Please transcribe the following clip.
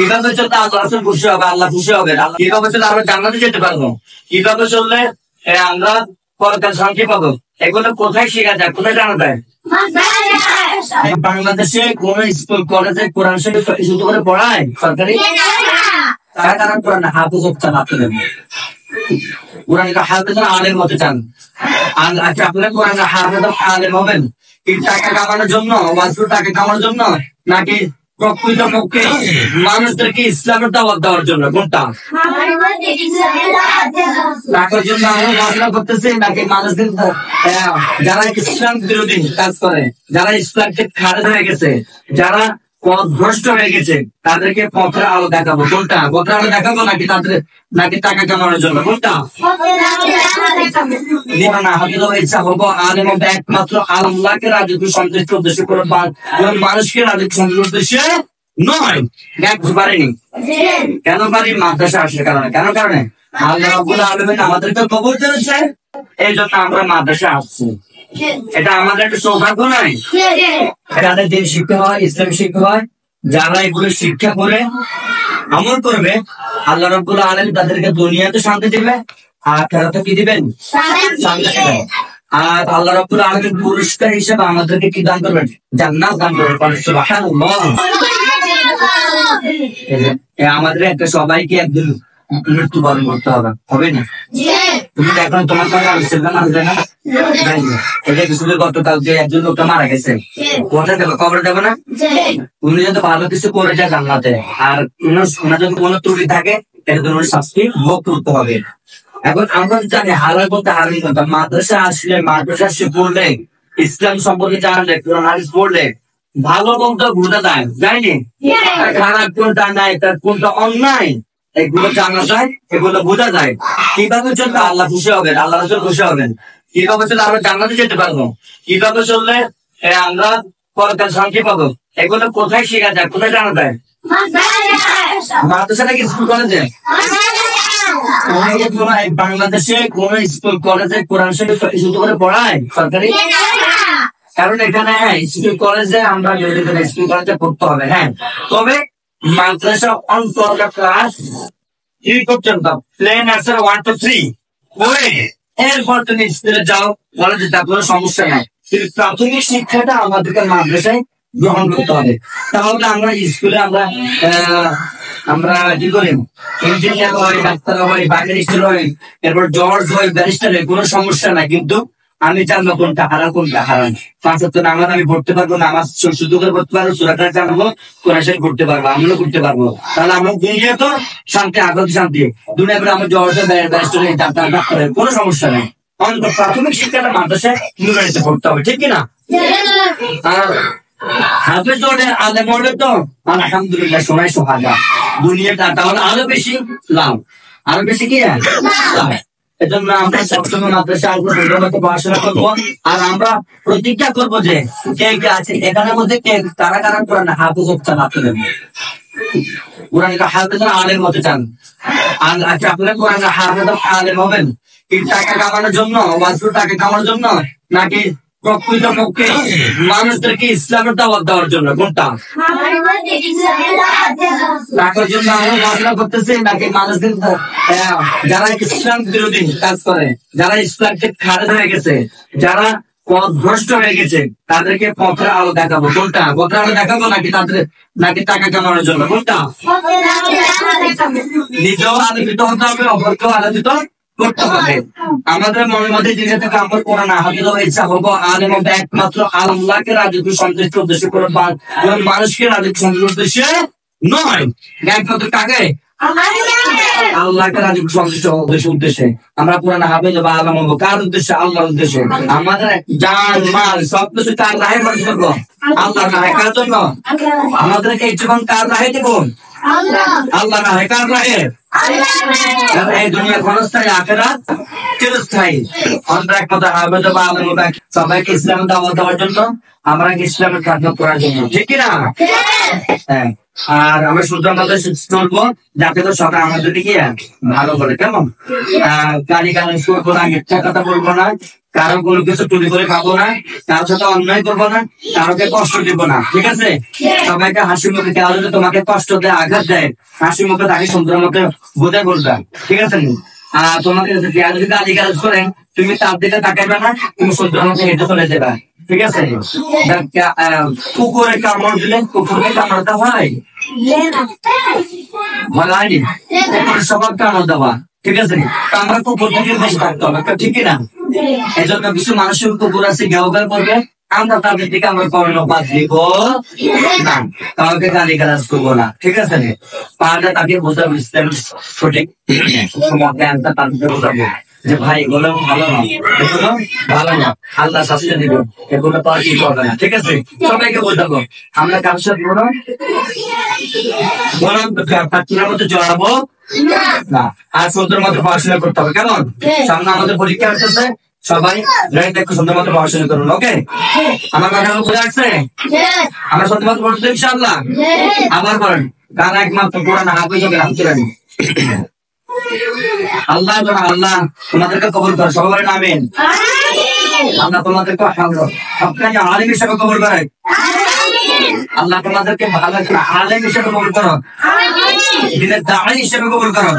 কিভাবে চললে আল্লাহ রাসূল খুশি হবে, আল্লাহ খুশি হবে, কিভাবে চললে আমরা জান্নাতে যেতে পারবো, কিভাবে চললে আমরা পরকাল শান্তি পাবো, এগুলো কোথায় শেখা যায়, কোথায় জানা যায়? বাংলাদেশে কোন স্কুল কলেজে কোরআন শরীফ শুধু করে পড়ায় সরকারি? তারা কোরআন হাফেজ চান, আপনাদের কোরআন হাফেজ আলেম হতে চান, আচ্ছা আপনারা কোরআন হাফেজ আলেম হবেন কি টাকা কামানোর জন্য, টাকা কামানোর জন্য, নাকি প্রকৃতপক্ষে মানুষদেরকে ইসলামের দাওয়াত দেওয়ার জন্য? কোনটা? টাকার জন্য আমরা পড়াশোনা করতেছি, নাকি মানুষদের যারা ইসলাম বিরোধী কাজ করে, যারা ইসলামকে খারেজ হয়ে গেছে, যারা পথভ্রষ্ট হয়ে গেছে, তাদেরকে পথের আলো দেখাবো? কোনটা? পথের আলো দেখাবো নাকি টাকা কামানোর জন্য? কোনটা? না, হয়তো ইচ্ছা হবো আলেম হবে একমাত্র আল্লাহকে রাজকীয় সন্তুষ্ট উদ্দেশ্য করে, মানুষকে রাজকীয় সন্তুষ্ট উদ্দেশ্যে নয়। পারেনি কেন পারি? মাদ্রাসা আসার কারণে। কেন কারণে? আল্লাহ রাব্বুল আলামিন আমাদেরকে কবুল করেছে, এই জন্য আমরা মাদ্রাসা আসছি। এটা আমাদের একটা সৌভাগ্য নয়? এখানে দিন শিক্ষা হয়, ইসলাম শিক্ষা হয়, যারা এগুলো শিক্ষা করে আমল করবে আল্লাহ রাব্বুল আলামিন তাদেরকে দুনিয়াতে শান্তি দিবে, আখিরাতে কি দিবেন? শান্তি দিবেন। আর আল্লাহ রাব্বুল আলামিন পুরস্কার হিসেবে আমাদেরকে কি দান করবেন? জান্নাত দান করবেন। সুবহানাল্লাহ। আমাদের একটা সবাইকে একদিন মৃত্যুবরণ করতে হবে, হবে না? তুমি এখন তোমার কাছে আসছিল না, এটা কিছু গতকালকে একজন লোকটা মারা গেছে, কোথায় দেবো? কবরে দেবো না? উনি যদি ভালো কিছু করে যায় জান্নাতে, আর ওনার যদি কোনো ত্রুটি থাকে এটা তোমার শাস্তি ভোগ করতে হবে। এখন আমরা জানি হালাল বলতে হারামি কথা, মাদ্রাসা আসলে, মাদ্রাসা সে পড়লে, ইসলাম সম্পর্কে জানলে, কোরআন হাদিস পড়লে ভালো বলতে বোঝা যায়, যায়নি? খারাপ কোনটা নাই, তার কোনটা অন্যায়, এগুলো জানা যায়, এগুলো বোঝা যায়। কিভাবে চললে আল্লাহ খুশি হবেন, আল্লাহ রাসূল খুশি হবেন, কিভাবে চললে আমরা জান্নাতে যেতে পারবো, কিভাবে চললে আমরা পরকাল শান্তি পাবো, এগুলো কোথায় শেখা যায়, কোথায় জানা যায়? মাদ্রাসা নাকি স্কুল কলেজে? বাংলাদেশে কোন স্কুল কলেজে কোরআন শরীফ শুধু করে পড়ায় সরকারি? কারণ এখানে স্কুল কলেজে আমরা স্কুল কলেজে পড়তে হবে, হ্যাঁ, তবে মাদ্রাসা অন্তর্গত ক্লাস 3 পর্যন্ত প্লেন আনসার 1 to 3 পড়ে এরপর তুমি স্কুলে যাও, কলেজে যাও, কোনো সমস্যা নাই। কিন্তু প্রাথমিক শিক্ষাটা আমাদেরকে মাদ্রাসায় গ্রহণ করতে হবে। তাহলে আমরা স্কুলে আমরা কি করি? ইঞ্জিনিয়ার হয়, ডাক্তার হয়, বাংলাদেশের হয়, এরপর জজ হয়, ব্যারিস্টার হয়, কোনো সমস্যা নাই। কিন্তু আমি জানবো কোনটা হারাম, কোনটা হারাম। 5 ওয়াক্ত নামাজ আমি পড়তে পারবো, নামাজ শুদ্ধ করে পড়তে পারবো, সূরাটা জানবো, কোরআন শরীফ পড়তে পারবো, আমলও করতে পারবো। তাহলে আমরা দুনিয়া তো শান্তি, আগত শান্তি, দুনিয়া করে আমার জজ ব্যারিস্টার ডাক্তার কোনো সমস্যা নেই। অন্তত প্রাথমিক শিক্ষাটা মাদ্রাসায় নুরানিতে পড়তে হবে, ঠিক কিনা? আর হাফেজ আলেম হলে তো আলহামদুলিল্লাহ শোনাই সোহাগা, দুনিয়াটা তাহলে আরো বেশি লাভ, আরো বেশি কি লাভ। এজন্য আমরা সবসময় মাদ্রাসা আসবো, পড়াশোনা করবো, আর আমরা প্রতিজ্ঞা করবো যে কে কে আছে এখানের মধ্যে, কে কারা কারা কোরআন হাফেজ চান, আপনাদের কোরআন হাফেজ আলেম হতে চান। আর আচ্ছা আপনারা কোরআন হাফেজ আলেম হবেন কি টাকা কামানোর জন্য, টাকা কামানোর জন্য, নাকি প্রকৃতপক্ষে মানুষদেরকে ইসলামের দাওয়াত দেওয়ার জন্য? কোনটা? টাকার জন্য আমরা পড়াশোনা করতেছি, নাকি মানুষদের যারা ইসলাম বিরোধী কাজ করে, যারা ইসলামকে খারেজ হয়ে গেছে, যারা পথভ্রষ্ট হয়ে গেছে, তাদেরকে পথের আলো দেখাবো? কোনটা? পথের আলো দেখাবো নাকি টাকা কামানোর জন্য? কোনটা? নিজেও আলোকিত হতে হবে, অপরকেও আলোকিত করতে হবে। আমাদের মনের মধ্যে যেটা থেকে আমার কোরআন হাদিস ইচ্ছা হবো আলেম হবে একমাত্র আল্লাহকে রাজকীয় সন্তুষ্ট উদ্দেশ্য করে, মানুষকে রাজকীয় সন্তুষ্ট উদ্দেশ্যে নয়। একমাত্র কাকে? আল্লাহকে রাজকীয় সন্তুষ্ট উদ্দেশ্যে আমরা কোরআন হাফেজ বা আলেম হবো। কার উদ্দেশ্যে? আল্লাহর উদ্দেশ্যে। আমাদের জান মাল সবকিছু কার রাহে খরচ করবো? আল্লাহর রাহে। কার জন্য? আমাদেরকে এই জীবন কার রাহে দেবো? আল্লাহর রাহে। কার রাহে? এই দুনিয়া ক্ষণস্থায়ী, আখিরাত চিরস্থায়ী। আমরা একমাত্র হাফেজ বা আলেম হবো সবাইকে ইসলামের দাওয়াত দেওয়ার জন্য, আমরা ইসলামের খেদমত করার জন্য, ঠিক কিনা? হ্যাঁ। আর আমরা সুন্দর মতো চলবো, যাতে তো সবাই আমাদেরকে কি ভালো বলে, কেমন? গাড়ি গাড়ি করবো না, মিথ্যা কথা বলবো না, কারো কোনো কিছু চুরি করে খাবো না, কারোর সাথে অন্যায় করবো না, কারোকে কষ্ট দিব না, ঠিক আছে? সবাইকে হাসি মুখে, কেউ যদি তোমাকে কষ্ট দেয়, আঘাত দেয়, হাসি মুখে তাকে সুন্দর মতো বোঝাই বলবা, ঠিক আছে? আর তোমাকে কেউ যদি গালি গালাজ করেন, তুমি তার দিকে তাকাইবে না, তুমি সুন্দর মতো হেঁটে চলে যাবা, ঠিক আছে? কুকুরে কামড় দিলে কুকুরকে কামড়াতে হয়, ভালো হয়নি? কুকুরের স্বভাব কামড় দেওয়া, ঠিক আছে? তো আমরা কুকুর থেকে বেশি থাকতে হবে, ঠিক না? এই জন্য কিছু মানুষের কুকুর আছে ঘেউ ঘেউ করবে, আমরা তাদের দিকে আমরা কর্ণপাত দিব না, কাউকে গালি গালাজ করবো না, ঠিক আছে? পারলে তাকে বোঝাবো সঠিক তাদেরকে বোঝাবো যে ভাই এগুলো ভালো না, এগুলো ভালো না, আল্লাহ শাস্তি দিব, এগুলো তো আর কি করবে না, ঠিক আছে? সবাইকে বোঝাবো। আমরা কারোর সাথে বলো মতো জড়াবো না, আর সুন্দর মতো পড়াশোনা করতে হবে, কেমন? সামনে আমাদের পরীক্ষা আসতেছে, সবাই একটু সুন্দর মতো পড়াশোনা করুন, ওকে? আমার কথা বুঝে আসছে? আমরা সত্যি মতো পড়তে ইনশাআল্লাহ। আবার করেন গান একমাত্র কোরআন হাফেজ হবে, রাখতে আল্লাহ আল্লাহ তোমাদেরকে কবুল করে, সবাই বলেন আমিন। আল্লাহ তোমাদেরকে আপনাকে আলিম হিসেবে কবুল করে, আল্লাহ তোমাদেরকে ভালো আলিম হিসেবে কবুল করো, দিনের দাঁড়ি হিসেবে কবুল করো।